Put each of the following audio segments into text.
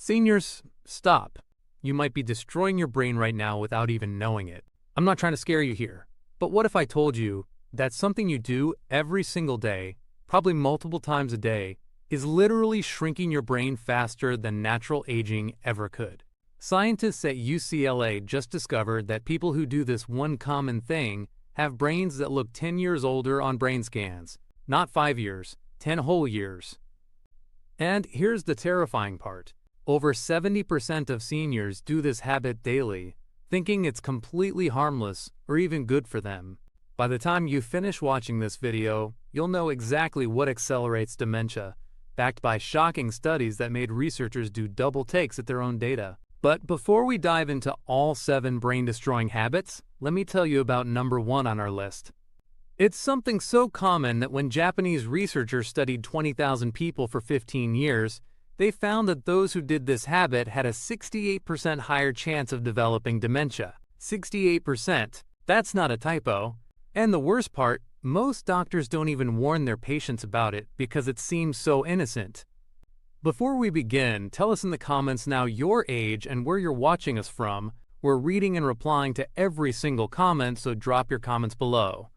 Seniors, stop. You might be destroying your brain right now without even knowing it. I'm not trying to scare you here, but what if I told you that something you do every single day, probably multiple times a day, is literally shrinking your brain faster than natural aging ever could? Scientists at UCLA just discovered that people who do this one common thing have brains that look 10 years older on brain scans. Not 5 years, 10 whole years. And here's the terrifying part. Over 70% of seniors do this habit daily, thinking it's completely harmless or even good for them. By the time you finish watching this video, you'll know exactly what accelerates dementia, backed by shocking studies that made researchers do double takes at their own data. But before we dive into all 7 brain-destroying habits, let me tell you about number 1 on our list. It's something so common that when Japanese researchers studied 20,000 people for 15 years, they found that those who did this habit had a 68% higher chance of developing dementia. 68%. That's not a typo. And the worst part, most doctors don't even warn their patients about it because it seems so innocent. Before we begin, tell us in the comments now your age and where you're watching us from. We're reading and replying to every single comment, so drop your comments below.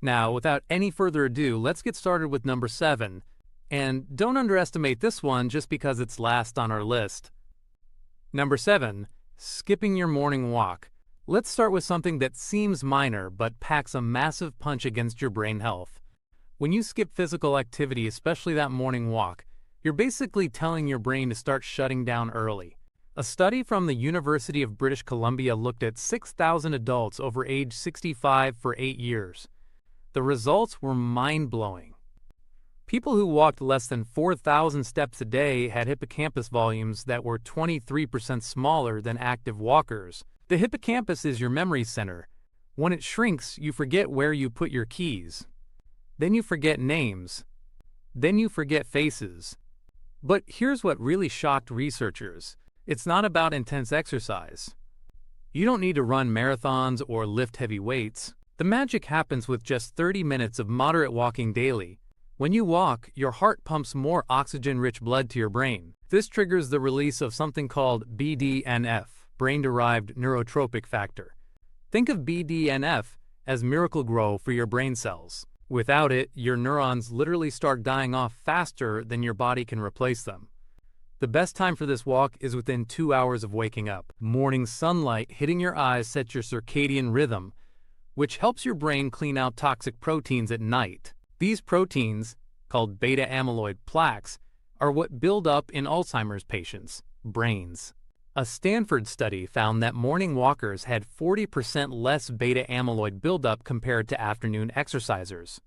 Now, without any further ado, let's get started with number 7. And don't underestimate this one just because it's last on our list. Number 7. Skipping your morning walk. Let's start with something that seems minor but packs a massive punch against your brain health. When you skip physical activity, especially that morning walk, you're basically telling your brain to start shutting down early. A study from the University of British Columbia looked at 6,000 adults over age 65 for 8 years. The results were mind-blowing. People who walked less than 4,000 steps a day had hippocampus volumes that were 23% smaller than active walkers. The hippocampus is your memory center. When it shrinks, you forget where you put your keys. Then you forget names. Then you forget faces. But here's what really shocked researchers. It's not about intense exercise. You don't need to run marathons or lift heavy weights. The magic happens with just 30 minutes of moderate walking daily. When you walk, your heart pumps more oxygen-rich blood to your brain. This triggers the release of something called BDNF, brain-derived neurotropic factor. Think of BDNF as Miracle-Gro for your brain cells. Without it, your neurons literally start dying off faster than your body can replace them. The best time for this walk is within 2 hours of waking up. Morning sunlight hitting your eyes sets your circadian rhythm, which helps your brain clean out toxic proteins at night. These proteins, called beta-amyloid plaques, are what build up in Alzheimer's patients' brains. A Stanford study found that morning walkers had 40% less beta-amyloid buildup compared to afternoon exercisers.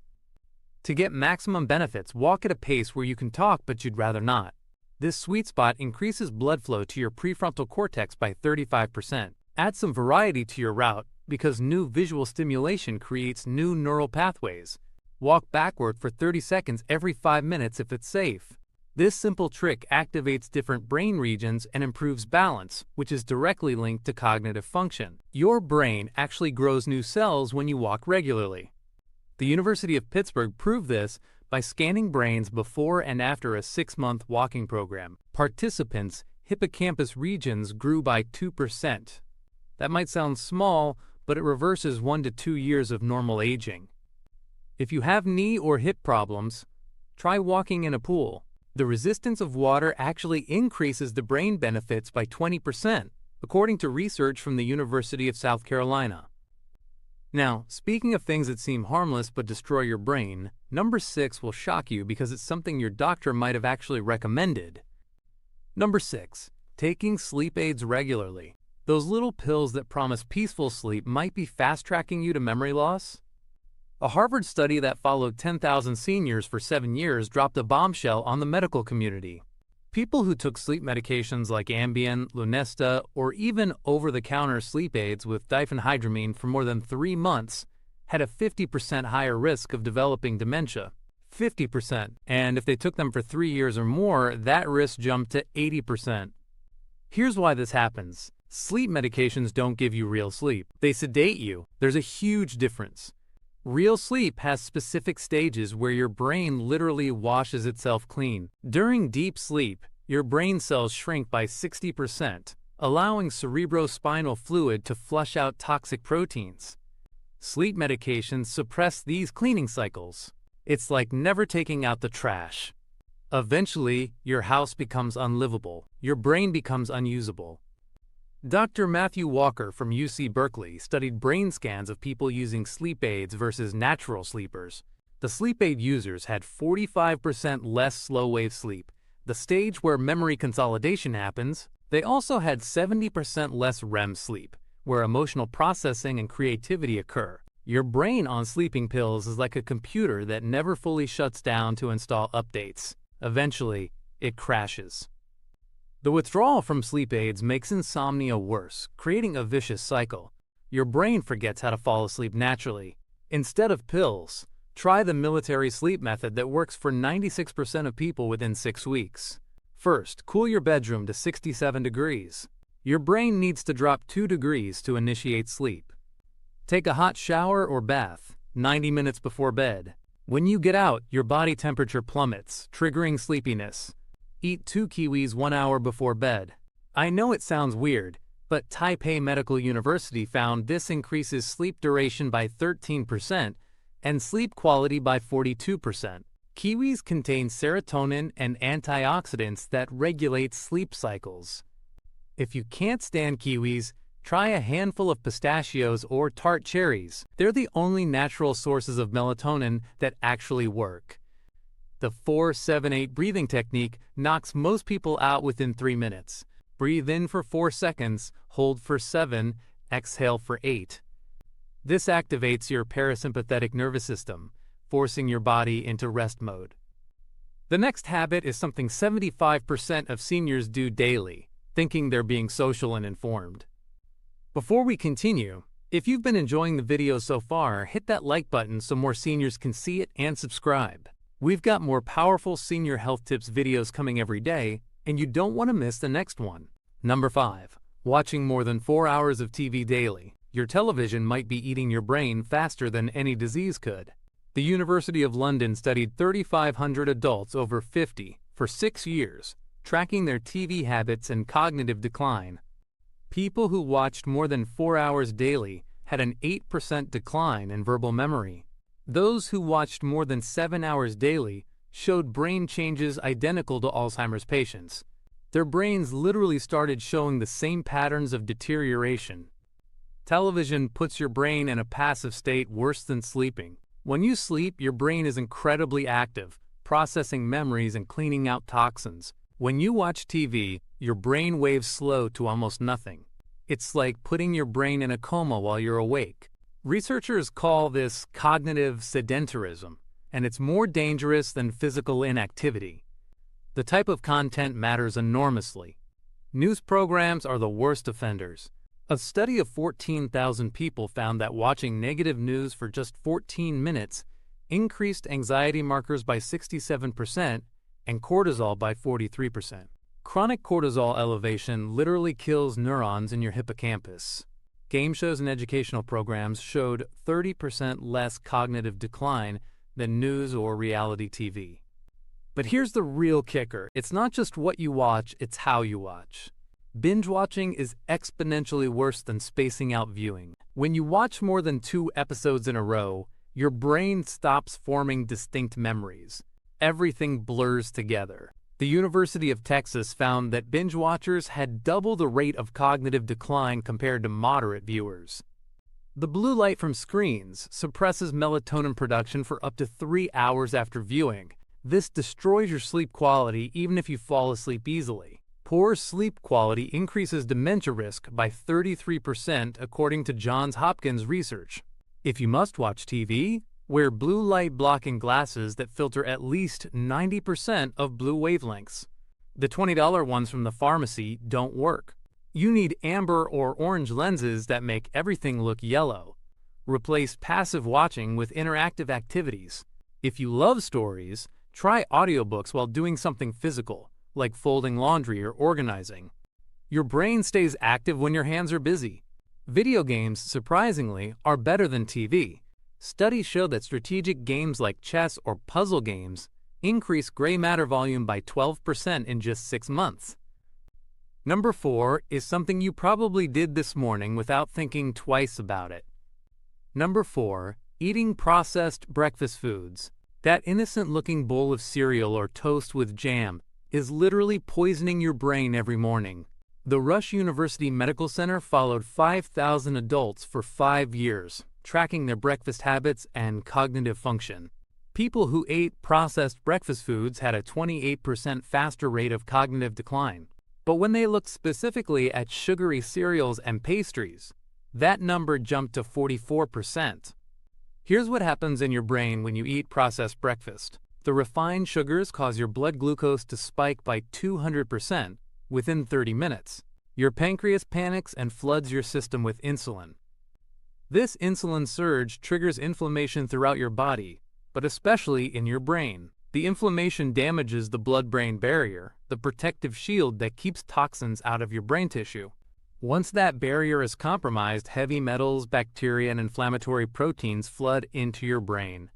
To get maximum benefits, walk at a pace where you can talk but you'd rather not. This sweet spot increases blood flow to your prefrontal cortex by 35%. Add some variety to your route because new visual stimulation creates new neural pathways. Walk backward for 30 seconds every 5 minutes if it's safe. This simple trick activates different brain regions and improves balance, which is directly linked to cognitive function. Your brain actually grows new cells when you walk regularly. The University of Pittsburgh proved this by scanning brains before and after a 6-month walking program. Participants' hippocampus regions grew by 2%. That might sound small, but it reverses 1 to 2 years of normal aging. If you have knee or hip problems, try walking in a pool. The resistance of water actually increases the brain benefits by 20%, according to research from the University of South Carolina. Now, speaking of things that seem harmless but destroy your brain, number 6 will shock you because it's something your doctor might have actually recommended. Number 6. Taking sleep aids regularly. Those little pills that promise peaceful sleep might be fast-tracking you to memory loss. A Harvard study that followed 10,000 seniors for 7 years dropped a bombshell on the medical community. People who took sleep medications like Ambien, Lunesta, or even over-the-counter sleep aids with diphenhydramine for more than 3 months had a 50% higher risk of developing dementia. 50%. And if they took them for 3 years or more, that risk jumped to 80%. Here's why this happens. Sleep medications don't give you real sleep. They sedate you. There's a huge difference. Real sleep has specific stages where your brain literally washes itself clean. During deep sleep, your brain cells shrink by 60%, allowing cerebrospinal fluid to flush out toxic proteins. Sleep medications suppress these cleaning cycles. It's like never taking out the trash. Eventually, your house becomes unlivable. Your brain becomes unusable. Dr. Matthew Walker from UC Berkeley studied brain scans of people using sleep aids versus natural sleepers. The sleep aid users had 45% less slow-wave sleep, the stage where memory consolidation happens. They also had 70% less REM sleep, where emotional processing and creativity occur. Your brain on sleeping pills is like a computer that never fully shuts down to install updates. Eventually, it crashes. The withdrawal from sleep aids makes insomnia worse, creating a vicious cycle. Your brain forgets how to fall asleep naturally. Instead of pills, try the military sleep method that works for 96% of people within 6 weeks. First, cool your bedroom to 67 degrees. Your brain needs to drop 2 degrees to initiate sleep. Take a hot shower or bath 90 minutes before bed. When you get out, your body temperature plummets, triggering sleepiness. Eat 2 kiwis 1 hour before bed. I know it sounds weird, but Taipei Medical University found this increases sleep duration by 13% and sleep quality by 42%. Kiwis contain serotonin and antioxidants that regulate sleep cycles. If you can't stand kiwis, try a handful of pistachios or tart cherries. They're the only natural sources of melatonin that actually work. The 4-7-8 breathing technique knocks most people out within 3 minutes. Breathe in for 4 seconds, hold for 7, exhale for 8. This activates your parasympathetic nervous system, forcing your body into rest mode. The next habit is something 75% of seniors do daily, thinking they're being social and informed. Before we continue, if you've been enjoying the video so far, hit that like button so more seniors can see it and subscribe. We've got more powerful senior health tips videos coming every day, and you don't want to miss the next one. Number 5. Watching more than 4 hours of TV daily. Your television might be eating your brain faster than any disease could. The University of London studied 3,500 adults over 50 for 6 years, tracking their TV habits and cognitive decline. People who watched more than 4 hours daily had an 8% decline in verbal memory. Those who watched more than 7 hours daily showed brain changes identical to Alzheimer's patients. Their brains literally started showing the same patterns of deterioration. Television puts your brain in a passive state worse than sleeping. When you sleep, your brain is incredibly active, processing memories and cleaning out toxins. When you watch TV, your brain waves slow to almost nothing. It's like putting your brain in a coma while you're awake. Researchers call this cognitive sedentarism, and it's more dangerous than physical inactivity. The type of content matters enormously. News programs are the worst offenders. A study of 14,000 people found that watching negative news for just 14 minutes increased anxiety markers by 67% and cortisol by 43%. Chronic cortisol elevation literally kills neurons in your hippocampus. Game shows and educational programs showed 30% less cognitive decline than news or reality TV. But here's the real kicker. It's not just what you watch, it's how you watch. Binge watching is exponentially worse than spacing out viewing. When you watch more than 2 episodes in a row, your brain stops forming distinct memories. Everything blurs together. The University of Texas found that binge watchers had double the rate of cognitive decline compared to moderate viewers. The blue light from screens suppresses melatonin production for up to 3 hours after viewing. This destroys your sleep quality even if you fall asleep easily. Poor sleep quality increases dementia risk by 33% according to Johns Hopkins research. If you must watch TV, wear blue light blocking glasses that filter at least 90% of blue wavelengths. The $20 ones from the pharmacy don't work. You need amber or orange lenses that make everything look yellow. Replace passive watching with interactive activities. If you love stories, try audiobooks while doing something physical, like folding laundry or organizing. Your brain stays active when your hands are busy. Video games, surprisingly, are better than TV. Studies show that strategic games like chess or puzzle games increase gray matter volume by 12% in just 6 months. Number 4 is something you probably did this morning without thinking twice about it. Number 4, eating processed breakfast foods. That innocent-looking bowl of cereal or toast with jam is literally poisoning your brain every morning. The Rush University Medical Center followed 5,000 adults for 5 years, tracking their breakfast habits and cognitive function. People who ate processed breakfast foods had a 28% faster rate of cognitive decline. But when they looked specifically at sugary cereals and pastries, that number jumped to 44%. Here's what happens in your brain when you eat processed breakfast. The refined sugars cause your blood glucose to spike by 200% within 30 minutes. Your pancreas panics and floods your system with insulin. This insulin surge triggers inflammation throughout your body, but especially in your brain. The inflammation damages the blood-brain barrier, the protective shield that keeps toxins out of your brain tissue. Once that barrier is compromised, heavy metals, bacteria, and inflammatory proteins flood into your brain.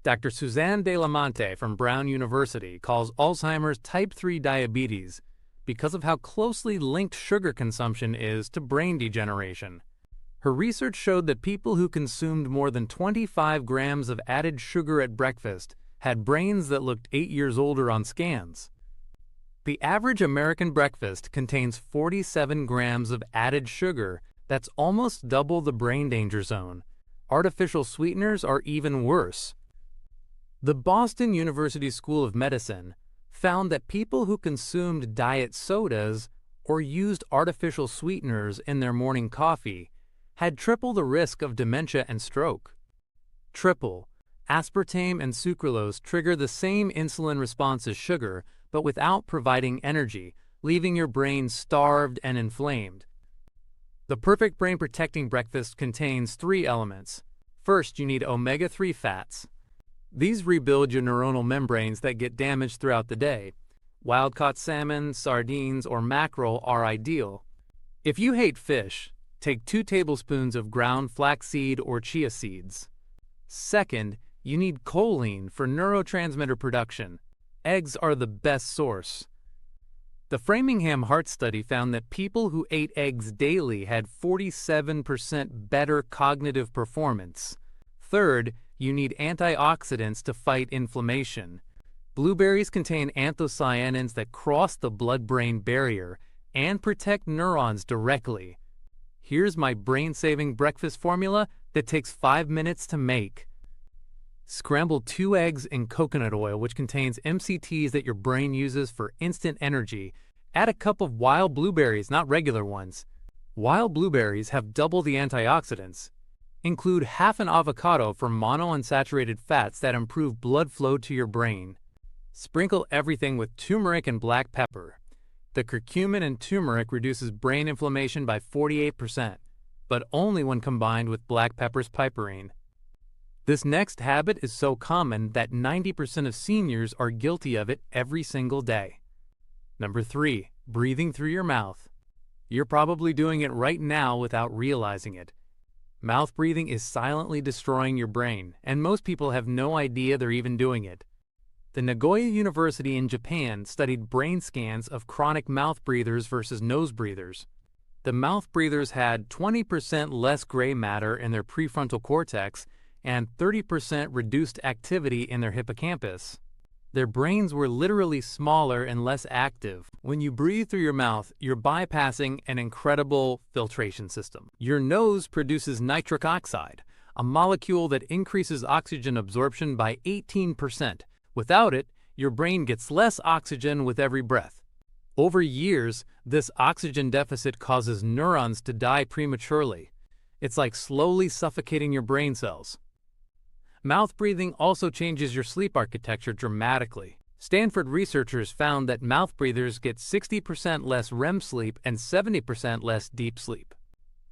Dr. Suzanne de la Monte from Brown University calls Alzheimer's type 3 diabetes because of how closely linked sugar consumption is to brain degeneration. Her research showed that people who consumed more than 25 grams of added sugar at breakfast had brains that looked 8 years older on scans. The average American breakfast contains 47 grams of added sugar. That's almost double the brain danger zone. Artificial sweeteners are even worse. The Boston University School of Medicine found that people who consumed diet sodas or used artificial sweeteners in their morning coffee had triple the risk of dementia and stroke. Triple. Aspartame and sucralose trigger the same insulin response as sugar, but without providing energy, leaving your brain starved and inflamed. The perfect brain-protecting breakfast contains 3 elements. First, you need omega-3 fats. These rebuild your neuronal membranes that get damaged throughout the day. Wild-caught salmon, sardines, or mackerel are ideal. If you hate fish, take 2 tablespoons of ground flaxseed or chia seeds. Second, you need choline for neurotransmitter production. Eggs are the best source. The Framingham Heart Study found that people who ate eggs daily had 47% better cognitive performance. Third, you need antioxidants to fight inflammation. Blueberries contain anthocyanins that cross the blood-brain barrier and protect neurons directly. Here's my brain-saving breakfast formula that takes 5 minutes to make. Scramble 2 eggs in coconut oil, which contains MCTs that your brain uses for instant energy. Add a cup of wild blueberries, not regular ones. Wild blueberries have double the antioxidants. Include half an avocado for monounsaturated fats that improve blood flow to your brain. Sprinkle everything with turmeric and black pepper. The curcumin in turmeric reduces brain inflammation by 48%, but only when combined with black pepper's piperine. This next habit is so common that 90% of seniors are guilty of it every single day. Number 3, breathing through your mouth. You're probably doing it right now without realizing it. Mouth breathing is silently destroying your brain, and most people have no idea they're even doing it. The Nagoya University in Japan studied brain scans of chronic mouth breathers versus nose breathers. The mouth breathers had 20% less gray matter in their prefrontal cortex and 30% reduced activity in their hippocampus. Their brains were literally smaller and less active. When you breathe through your mouth, you're bypassing an incredible filtration system. Your nose produces nitric oxide, a molecule that increases oxygen absorption by 18%. Without it, your brain gets less oxygen with every breath. Over years, this oxygen deficit causes neurons to die prematurely. It's like slowly suffocating your brain cells. Mouth breathing also changes your sleep architecture dramatically. Stanford researchers found that mouth breathers get 60% less REM sleep and 70% less deep sleep.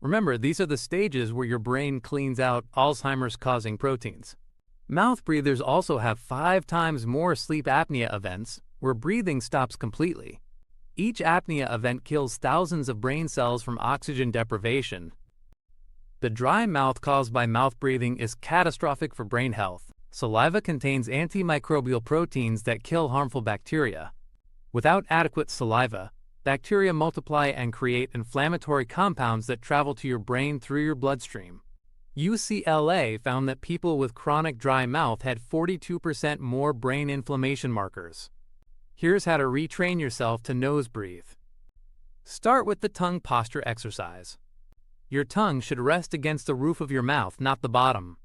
Remember, these are the stages where your brain cleans out Alzheimer's causing proteins. Mouth breathers also have 5 times more sleep apnea events, where breathing stops completely. Each apnea event kills thousands of brain cells from oxygen deprivation. The dry mouth caused by mouth breathing is catastrophic for brain health. Saliva contains antimicrobial proteins that kill harmful bacteria. Without adequate saliva, bacteria multiply and create inflammatory compounds that travel to your brain through your bloodstream. UCLA found that people with chronic dry mouth had 42% more brain inflammation markers. Here's how to retrain yourself to nose breathe. Start with the tongue posture exercise. Your tongue should rest against the roof of your mouth, not the bottom.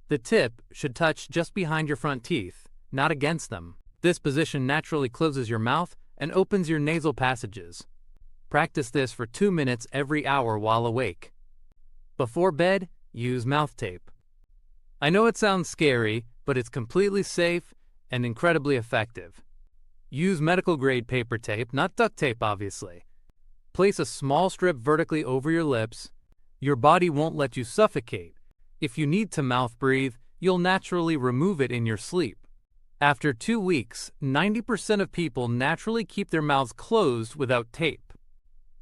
The tip should touch just behind your front teeth, not against them. This position naturally closes your mouth and opens your nasal passages. Practice this for 2 minutes every hour while awake. Before bed, use mouth tape. I know it sounds scary, but it's completely safe and incredibly effective. Use medical-grade paper tape, not duct tape obviously. Place a small strip vertically over your lips. Your body won't let you suffocate. If you need to mouth breathe, you'll naturally remove it in your sleep. After 2 weeks, 90% of people naturally keep their mouths closed without tape.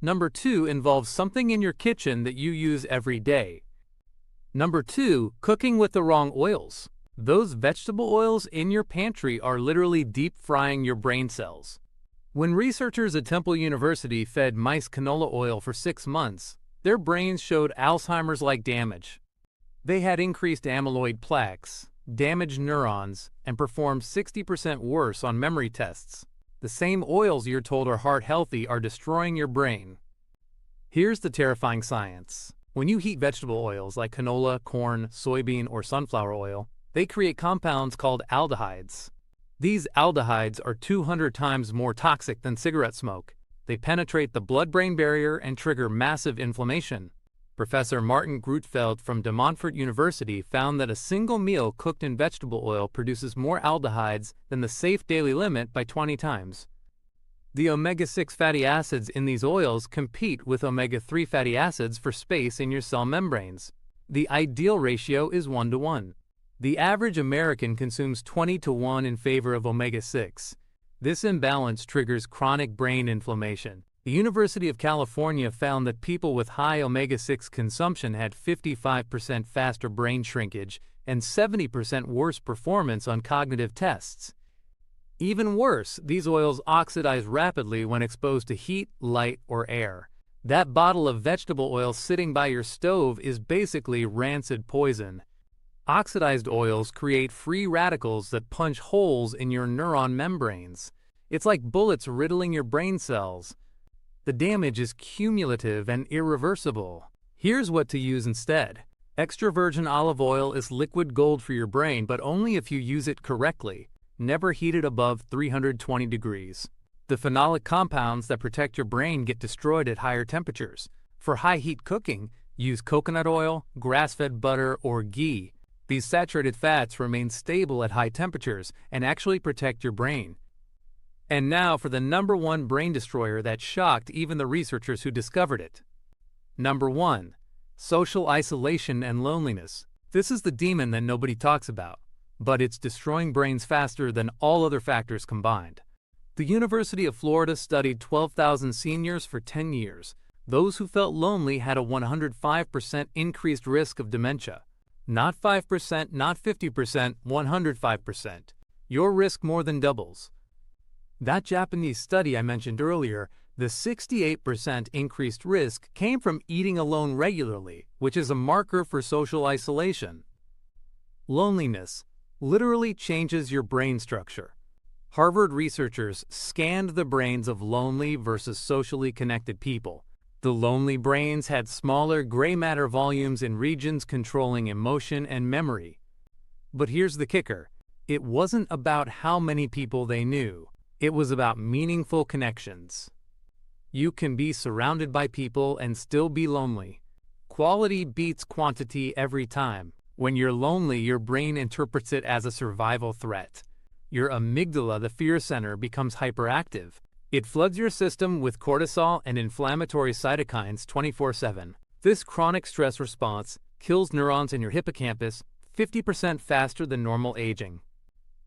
Number 2 involves something in your kitchen that you use every day. Number 2, cooking with the wrong oils. Those vegetable oils in your pantry are literally deep frying your brain cells. When researchers at Temple University fed mice canola oil for 6 months, their brains showed Alzheimer's-like damage. They had increased amyloid plaques, damaged neurons, and performed 60% worse on memory tests. The same oils you're told are heart healthy are destroying your brain. Here's the terrifying science. When you heat vegetable oils like canola, corn, soybean, or sunflower oil, they create compounds called aldehydes. These aldehydes are 200 times more toxic than cigarette smoke. They penetrate the blood-brain barrier and trigger massive inflammation. Professor Martin Grutfeld from De Montfort University found that a single meal cooked in vegetable oil produces more aldehydes than the safe daily limit by 20 times. The omega-6 fatty acids in these oils compete with omega-3 fatty acids for space in your cell membranes. The ideal ratio is 1:1. The average American consumes 20:1 in favor of omega-6. This imbalance triggers chronic brain inflammation. The University of California found that people with high omega-6 consumption had 55% faster brain shrinkage and 70% worse performance on cognitive tests. Even worse, these oils oxidize rapidly when exposed to heat, light, or air. That bottle of vegetable oil sitting by your stove is basically rancid poison. Oxidized oils create free radicals that punch holes in your neuron membranes. It's like bullets riddling your brain cells. The damage is cumulative and irreversible. Here's what to use instead. Extra virgin olive oil is liquid gold for your brain, but only if you use it correctly. Never heat it above 320 degrees. The phenolic compounds that protect your brain get destroyed at higher temperatures. For high heat cooking, use coconut oil, grass-fed butter, or ghee. These saturated fats remain stable at high temperatures and actually protect your brain. And now for the number 1 brain destroyer that shocked even the researchers who discovered it. Number 1. Social isolation and loneliness. This is the demon that nobody talks about, but it's destroying brains faster than all other factors combined. The University of Florida studied 12,000 seniors for 10 years. Those who felt lonely had a 105% increased risk of dementia. Not 5%, not 50%, 105%. Your risk more than doubles. That Japanese study I mentioned earlier, the 68% increased risk came from eating alone regularly, which is a marker for social isolation. Loneliness literally changes your brain structure. Harvard researchers scanned the brains of lonely versus socially connected people. The lonely brains had smaller gray matter volumes in regions controlling emotion and memory. But here's the kicker. It wasn't about how many people they knew. It was about meaningful connections. You can be surrounded by people and still be lonely. Quality beats quantity every time. When you're lonely, your brain interprets it as a survival threat. Your amygdala, the fear center, becomes hyperactive. It floods your system with cortisol and inflammatory cytokines 24/7. This chronic stress response kills neurons in your hippocampus 50% faster than normal aging.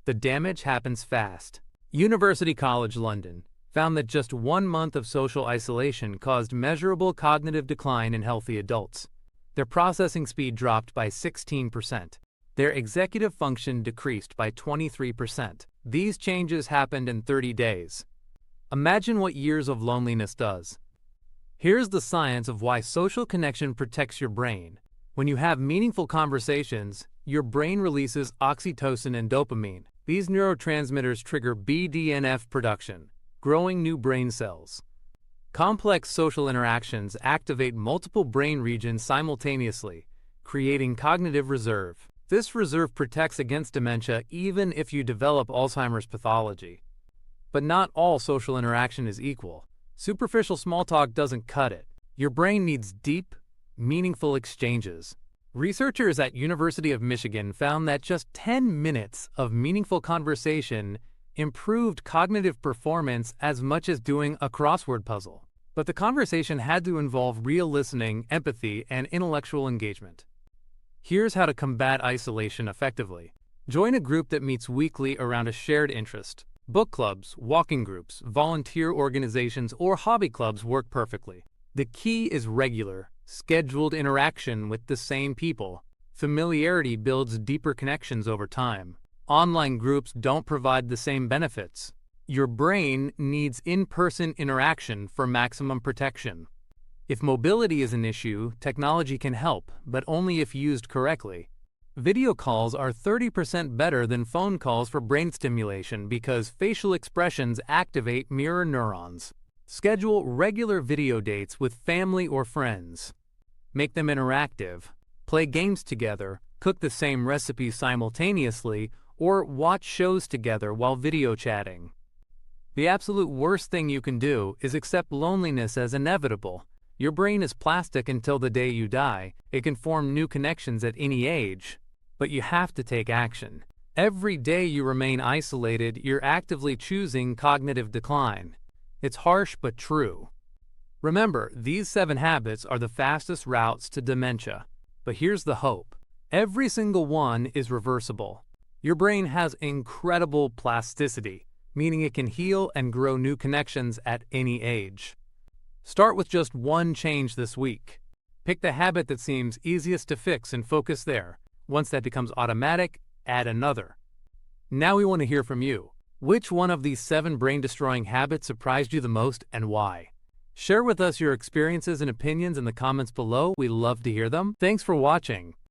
The damage happens fast. University College London found that just 1 month of social isolation caused measurable cognitive decline in healthy adults. Their processing speed dropped by 16%. Their executive function decreased by 23%. These changes happened in 30 days. Imagine what years of loneliness does. Here's the science of why social connection protects your brain. When you have meaningful conversations, your brain releases oxytocin and dopamine. These neurotransmitters trigger BDNF production, growing new brain cells. Complex social interactions activate multiple brain regions simultaneously, creating cognitive reserve. This reserve protects against dementia even if you develop Alzheimer's pathology. But not all social interaction is equal. Superficial small talk doesn't cut it. Your brain needs deep, meaningful exchanges. Researchers at University of Michigan found that just 10 minutes of meaningful conversation improved cognitive performance as much as doing a crossword puzzle. But the conversation had to involve real listening, empathy, and intellectual engagement. Here's how to combat isolation effectively. Join a group that meets weekly around a shared interest. Book clubs, walking groups, volunteer organizations, or hobby clubs work perfectly. The key is regular, scheduled interaction with the same people. Familiarity builds deeper connections over time. Online groups don't provide the same benefits. Your brain needs in-person interaction for maximum protection. If mobility is an issue, technology can help, but only if used correctly. Video calls are 30% better than phone calls for brain stimulation because facial expressions activate mirror neurons. Schedule regular video dates with family or friends. Make them interactive. Play games together, cook the same recipe simultaneously, or watch shows together while video chatting. The absolute worst thing you can do is accept loneliness as inevitable. Your brain is plastic until the day you die. It can form new connections at any age. But you have to take action. Every day you remain isolated, you're actively choosing cognitive decline. It's harsh but true. Remember, these 7 habits are the fastest routes to dementia. But here's the hope. Every single one is reversible. Your brain has incredible plasticity, meaning it can heal and grow new connections at any age. Start with just one change this week. Pick the habit that seems easiest to fix and focus there. Once that becomes automatic, add another. Now we want to hear from you. Which one of these 7 brain-destroying habits surprised you the most and why? Share with us your experiences and opinions in the comments below. We love to hear them. Thanks for watching.